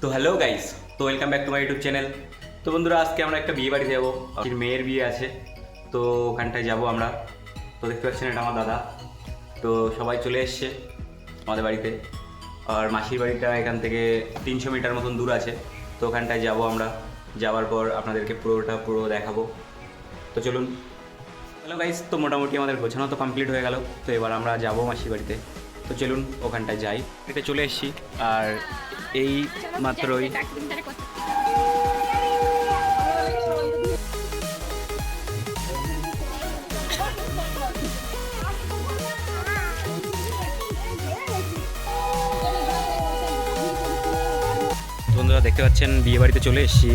তো hello guys, তো welcome back to my YouTube channel. তো বন্ধুরা, আজকে আমরা একটা বিয়ে বাড়ি যাবো, মেয়ের বিয়ে আছে, তো ওখানটায় যাবো আমরা। তো দেখতে পাচ্ছেন এটা আমার দাদা। তো সবাই চলে এসছে আমাদের বাড়িতে, আর মাসির বাড়িটা এখান থেকে 300 মিটার মতন দূর আছে। তো ওখানটায় যাবো আমরা, যাওয়ার পর আপনাদেরকে পুরো দেখাবো। তো চলুন। হ্যালো গাইস, তো মোটামুটি আমাদের গোছানো তো কমপ্লিট হয়ে গেল। তো এবার আমরা যাবো মাসির বাড়িতে। তো চলুন ওখানটায় যাই। এটা চলে এসেছি, আর এই মাত্রই বন্ধুরা দেখতে পাচ্ছেন বিয়ে বাড়িতে চলে এসেছি।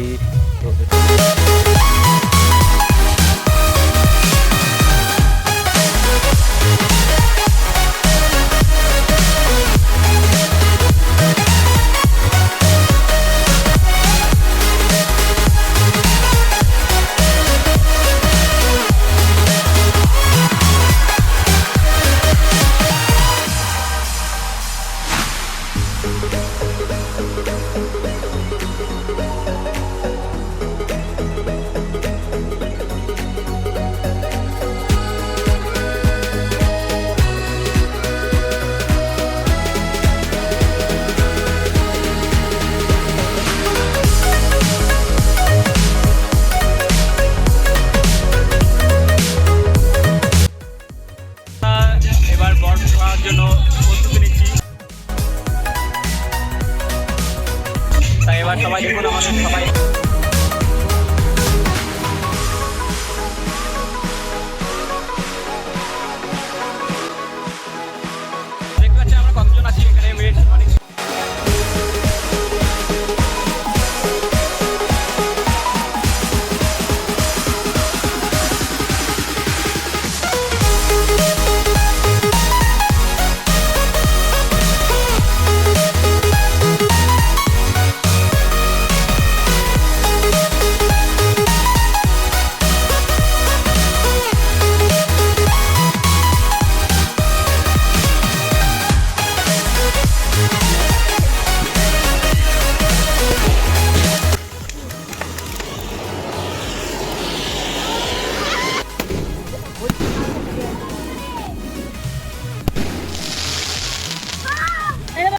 এবার বর খাওয়ার জন্য প্রস্তুতি নিচ্ছি। তাই এবার সবাই দেখুন, আমাদের সবাই